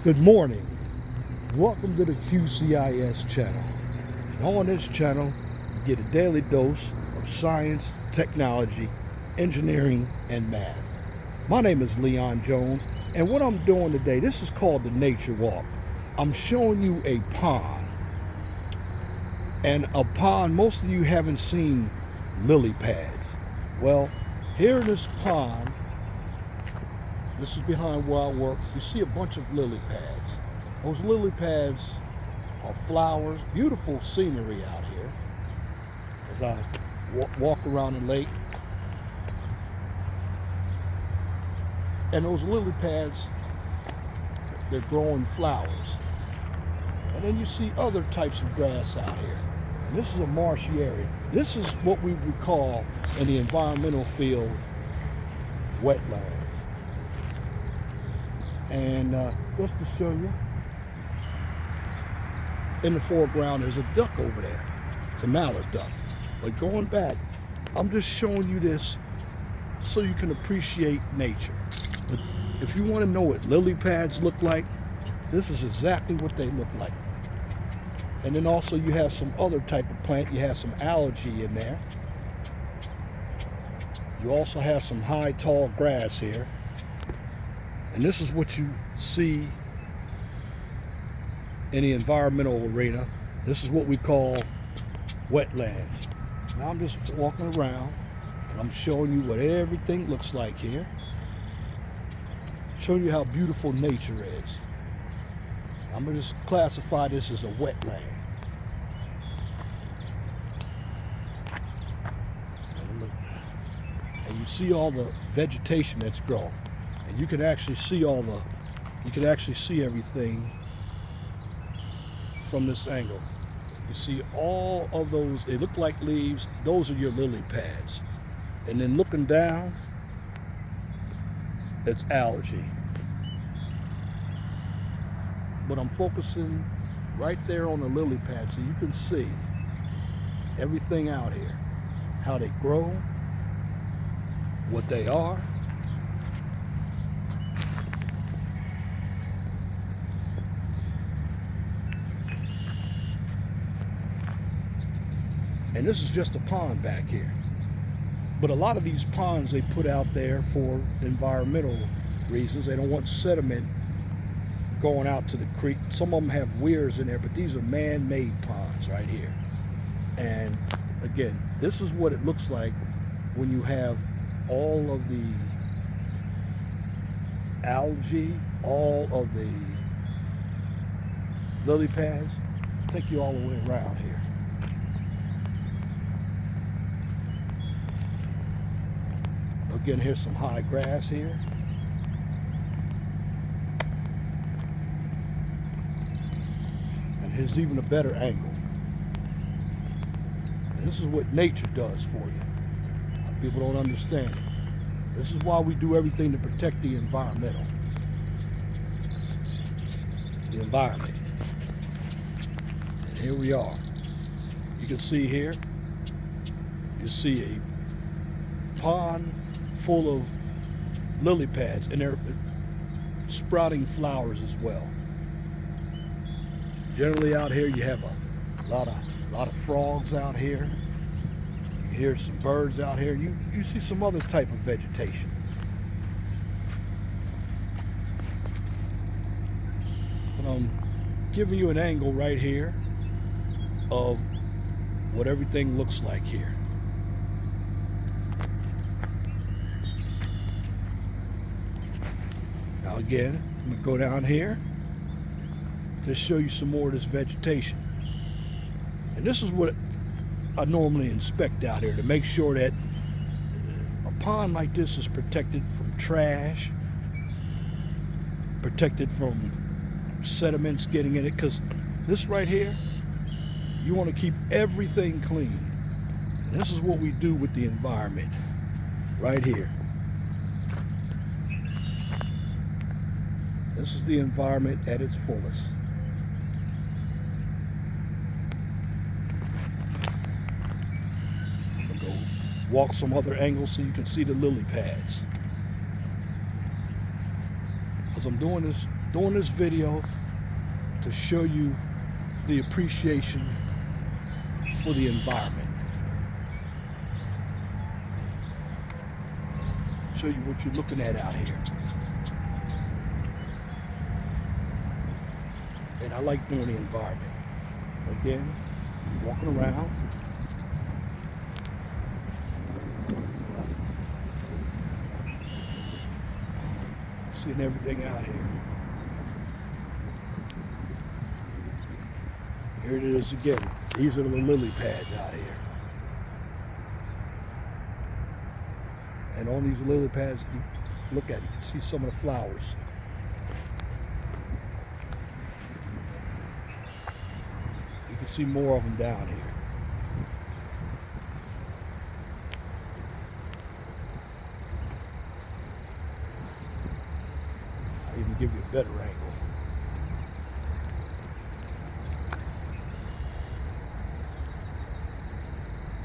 Good morning. Welcome to the QCIS channel. And on this channel, you get a daily dose of science, technology, engineering, and math. My name is Leon Jones, and what I'm doing today, this is called the Nature Walk. I'm showing you a pond. And a pond, most of you haven't seen lily pads. Well, here in this pond, this is behind where I work, you see a bunch of lily pads. Those lily pads are flowers, beautiful scenery out here. As I walk around the lake. And those lily pads, they're growing flowers. And then you see other types of grass out here. And this is a marshy area. This is what we would call, in the environmental field, wetlands. And just to show you, in the foreground there's a duck over there. It's a mallard duck. But going back, I'm just showing you this so you can appreciate nature. But if you want to know what lily pads look like, this is exactly what they look like. And then also you have some other type of plant. You have some algae in there. You also have some high, tall grass here. And this is what you see in the environmental arena. This is what we call wetlands. Now I'm just walking around and I'm showing you what everything looks like here. Showing you how beautiful nature is. I'm going to just classify this as a wetland. And you see all the vegetation that's growing. And you can actually see everything from this angle. You see all of those, they look like leaves. Those are your lily pads. And then looking down, it's algae. But I'm focusing right there on the lily pad so you can see everything out here. How they grow, what they are. And this is just a pond back here. But a lot of these ponds they put out there for environmental reasons. They don't want sediment going out to the creek. Some of them have weirs in there, but these are man-made ponds right here. And again, this is what it looks like when you have all of the algae, all of the lily pads. I'll take you all the way around here. Again, here's some high grass here. And here's even a better angle. And this is what nature does for you. People don't understand it. This is why we do everything to protect the environment. And here we are. You can see here, you see a pond full of lily pads, and they're sprouting flowers as well. Generally out here you have a lot of frogs out here. You hear some birds out here. You see some other type of vegetation. And I'm giving you an angle right here of what everything looks like here. Now again, I'm going to go down here, just show you some more of this vegetation. And this is what I normally inspect out here to make sure that a pond like this is protected from trash, protected from sediments getting in it, because this right here, you want to keep everything clean. And this is what we do with the environment right here. This is the environment at its fullest. I'm going to go walk some other angles so you can see the lily pads. As I'm doing this doing this video to show you the appreciation for the environment. Show you what you're looking at out here. And I like doing the environment. Again, walking around. Seeing everything out here. Here it is again. These are the lily pads out here. And on these lily pads, you look at it, you can see some of the flowers. You can see more of them down here. I'll even give you a better angle.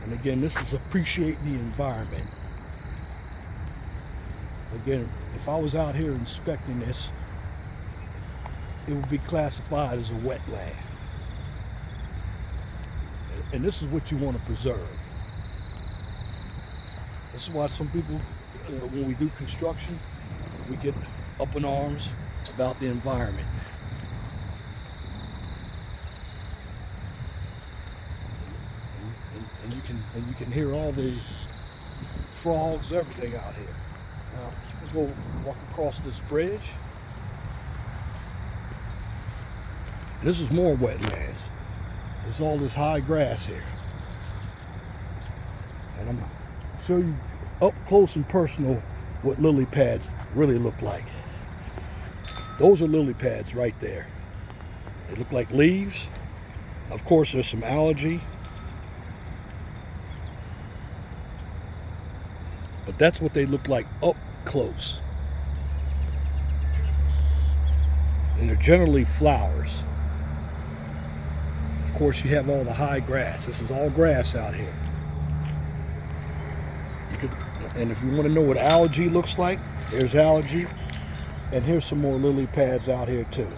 And again, this is appreciating the environment. Again, if I was out here inspecting this, it would be classified as a wetland. And this is what you want to preserve. This is why some people, when we do construction, we get up in arms about the environment. And you can hear all the frogs, everything out here. Now, we'll go walk across this bridge. This is more wetlands. There's all this high grass here. And I'm going to show you up close and personal what lily pads really look like. Those are lily pads right there. They look like leaves. Of course, there's some algae. But that's what they look like up close. And they're generally flowers. Of course, you have all the high grass. This is all grass out here. And if you want to know what algae looks like, there's algae. And here's some more lily pads out here too.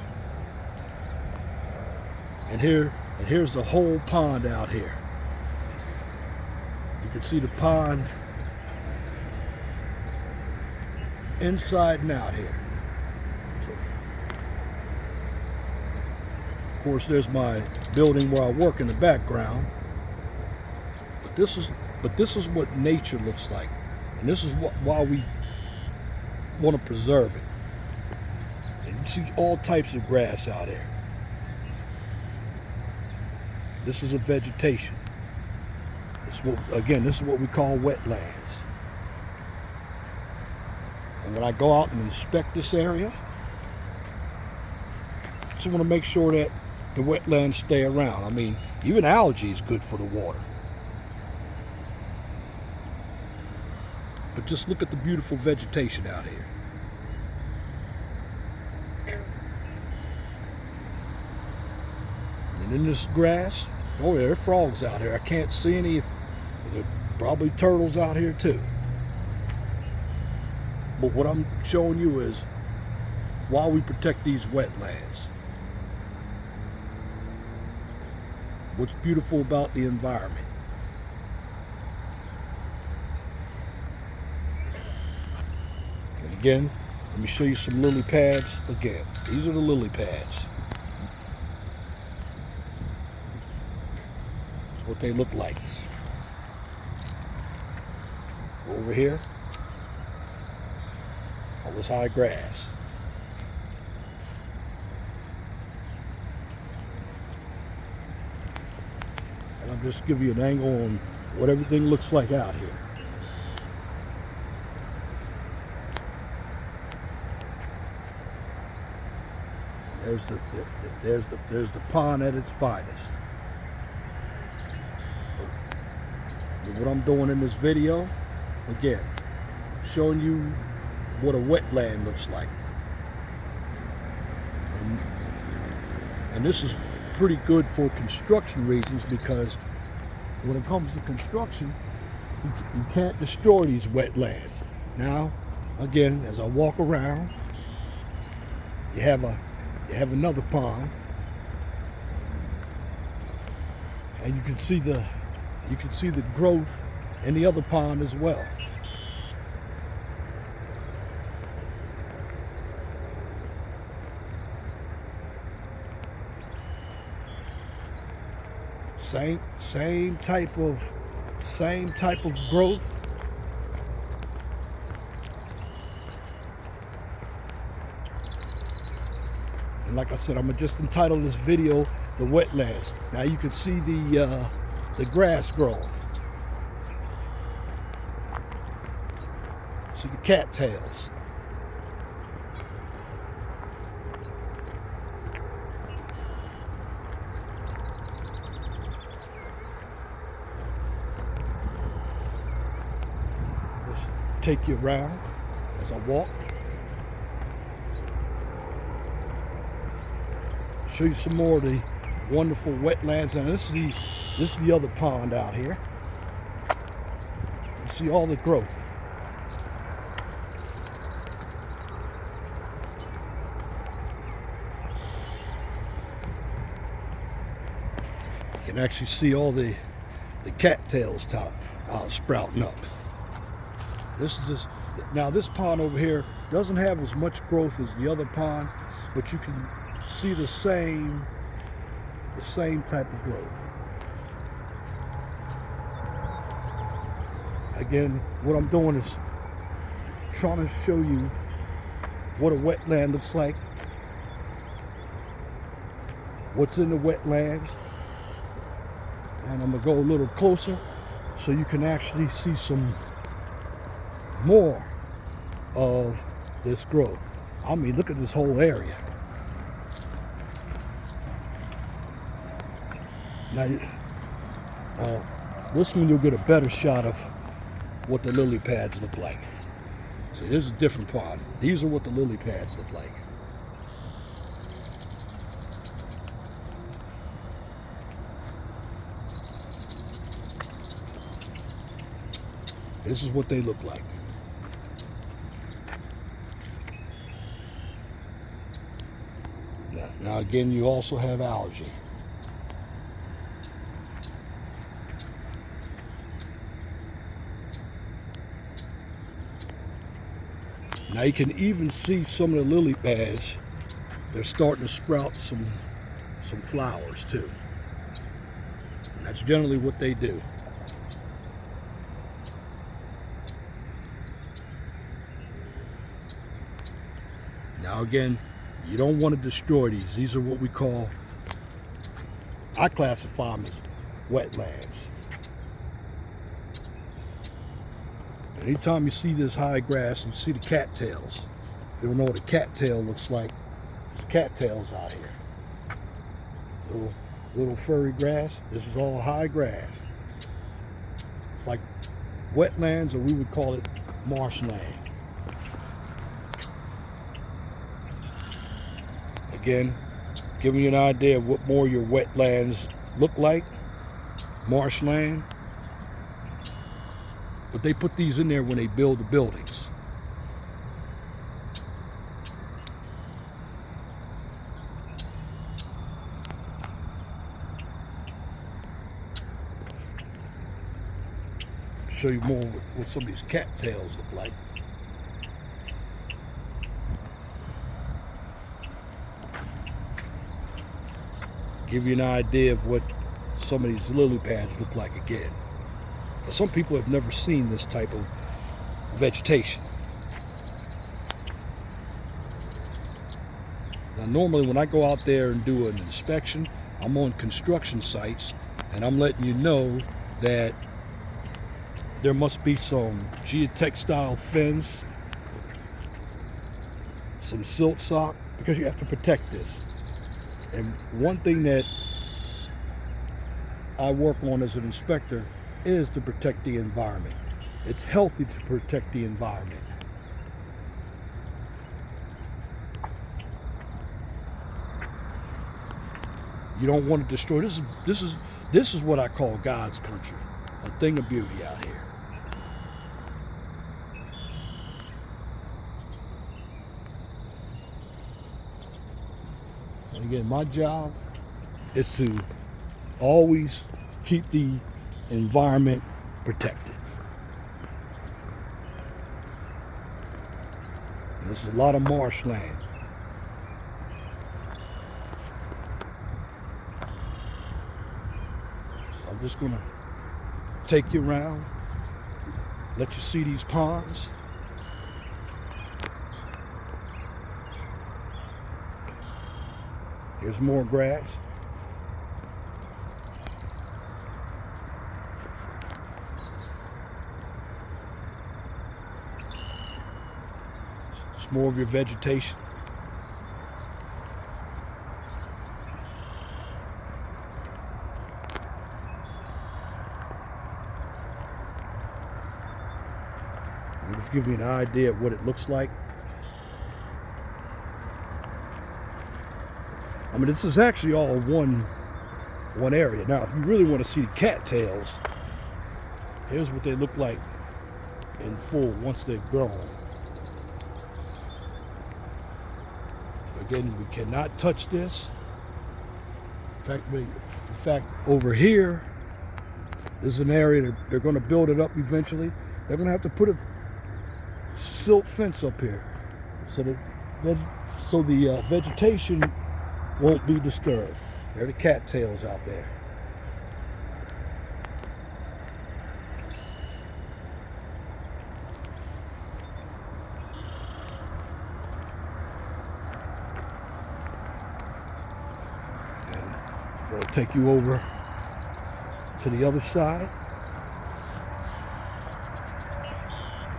And here's the whole pond out here. You can see the pond inside and out here. Of course, there's my building where I work in the background. But this is what nature looks like, and this is why we want to preserve it. And you see all types of grass out here. This is a vegetation. This is what we call wetlands. And when I go out and inspect this area, I just want to make sure that the wetlands stay around. I mean, even algae is good for the water. But just look at the beautiful vegetation out here. And in this grass, oh, there are frogs out here. I can't see any. There are probably turtles out here too. But what I'm showing you is why we protect these wetlands. What's beautiful about the environment. And again, let me show you some lily pads. Again, these are the lily pads. That's what they look like. Over here, all this high grass. And I'll just give you an angle on what everything looks like out here. There's the pond at its finest. But what I'm doing in this video, again, showing you what a wetland looks like. And this is pretty good for construction reasons, because when it comes to construction, you can't destroy these wetlands. Now, again, as I walk around, you have another pond, and you can see the growth in the other pond as well. Same type of growth. And like I said, I'm gonna just entitle this video "The Wetlands." Now you can see the grass growing. See the cattails. Take you around as I walk. Show you some more of the wonderful wetlands. And this is the other pond out here. You see all the growth. You can actually see all the cattails sprouting up. Now this pond over here doesn't have as much growth as the other pond, but you can see the same type of growth. Again, what I'm doing is trying to show you what a wetland looks like, what's in the wetlands, and I'm gonna go a little closer so you can actually see some more of this growth. I mean, look at this whole area. Now, this one you'll get a better shot of what the lily pads look like. See, this is a different pond. These are what the lily pads look like. This is what they look like. Now again, you also have algae. Now you can even see some of the lily pads. They're starting to sprout some flowers too. And that's generally what they do. Now again, you don't want to destroy these. These are what we call, I classify them as wetlands. Anytime you see this high grass and you see the cattails, if you don't know what a cattail looks like, there's cattails out here. Little furry grass. This is all high grass. It's like wetlands, or we would call it marshland. Again, giving you an idea of what more your wetlands look like, marshland. But they put these in there when they build the buildings. Show you more what some of these cattails look like. Give you an idea of what some of these lily pads look like again. Some people have never seen this type of vegetation. Now normally when I go out there and do an inspection, I'm on construction sites and I'm letting you know that there must be some geotextile fence, some silt sock, because you have to protect this. And one thing that I work on as an inspector is to protect the environment. It's healthy to protect the environment. You don't want to destroy. This is what I call God's country, a thing of beauty out here. And again, my job is to always keep the environment protected. This is a lot of marshland. So I'm just gonna take you around, let you see these ponds. Here's more grass. It's more of your vegetation. I'm just giving you an idea of what it looks like. I mean, this is actually all one area. Now, if you really want to see the cattails, here's what they look like in full once they've grown. Again, we cannot touch this. In fact, over here, this is an area that they're going to build it up eventually. They're going to have to put a silt fence up here so the vegetation won't be disturbed. There are the cattails out there. I'll take you over to the other side.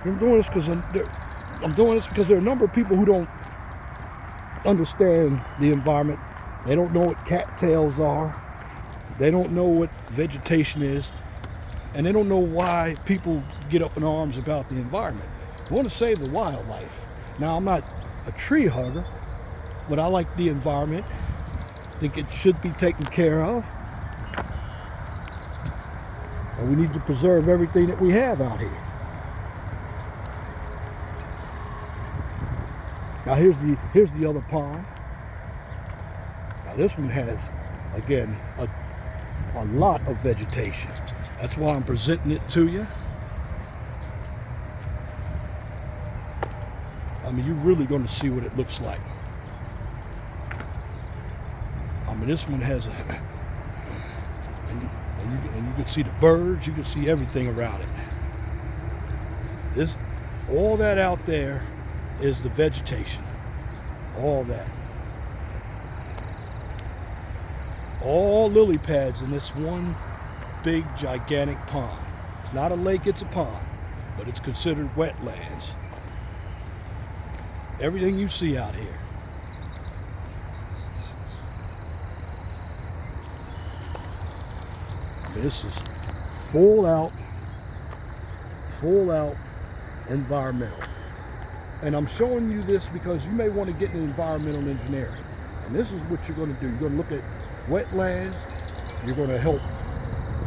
I'm doing this because there are a number of people who don't understand the environment. They don't know what cattails are. They don't know what vegetation is. And they don't know why people get up in arms about the environment. I want to save the wildlife. Now, I'm not a tree hugger, but I like the environment. I think it should be taken care of. And we need to preserve everything that we have out here. Now here's the other pond. Now this one has, again, a lot of vegetation. That's why I'm presenting it to you. I mean, you're really going to see what it looks like. I mean, this one has and you can see the birds, you can see everything around it. All that out there is the vegetation. All that. All lily pads in this one big gigantic pond. It's not a lake, it's a pond, but it's considered wetlands. Everything you see out here. This is full out environmental. And I'm showing you this because you may want to get into environmental engineering. And this is what you're going to do. You're going to look at wetlands. You're going to help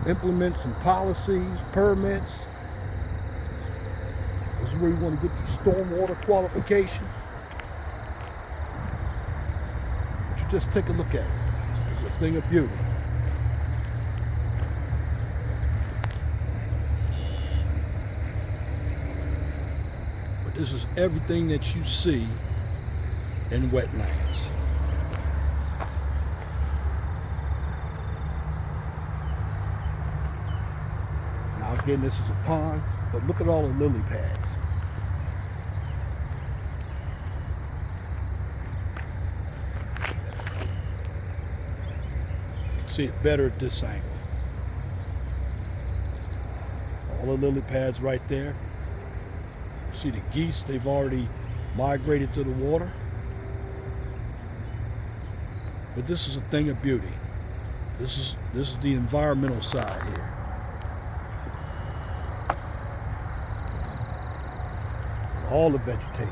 implement some policies, permits. This is where you want to get your stormwater qualification. But you just take a look at it. It's a thing of beauty. This is everything that you see in wetlands. Now again, this is a pond, but look at all the lily pads. You can see it better at this angle. All the lily pads right there. See the geese, they've already migrated to the water. But this is a thing of beauty. This is the environmental side here. All the vegetation.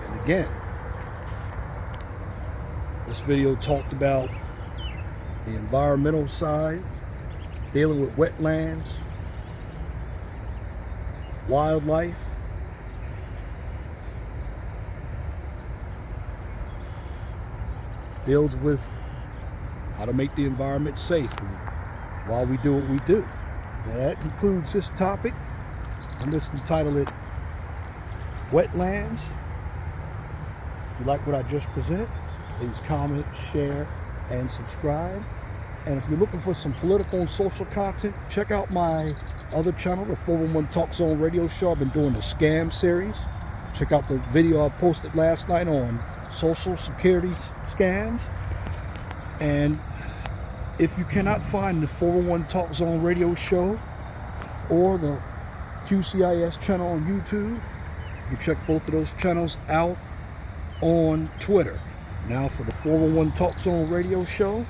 And again, this video talked about the environmental side, dealing with wetlands, wildlife, deals with how to make the environment safe while we do what we do. And that concludes this topic. I'm just entitled it Wetlands. If you like what I just present, please comment, share, and subscribe. And if you're looking for some political and social content, check out my other channel, the 411 Talk Zone radio show. I've been doing the scam series. Check out the video I posted last night on social security scams. And if you cannot find the 401 Talk Zone radio show or the QCIS channel on YouTube, you check both of those channels out on Twitter. Now for the 401 Talk Zone radio show,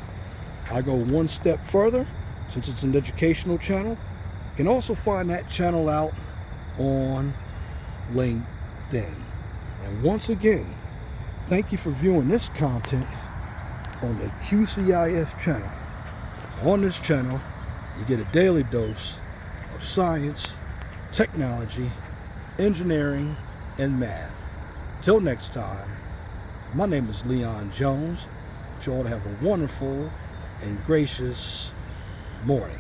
I go one step further. Since it's an educational channel, you can also find that channel out on LinkedIn. And once again, thank you for viewing this content on the QCIS channel. On this channel, you get a daily dose of science, technology, engineering, and math. Till next time, my name is Leon Jones. I want you all to have a wonderful and gracious morning.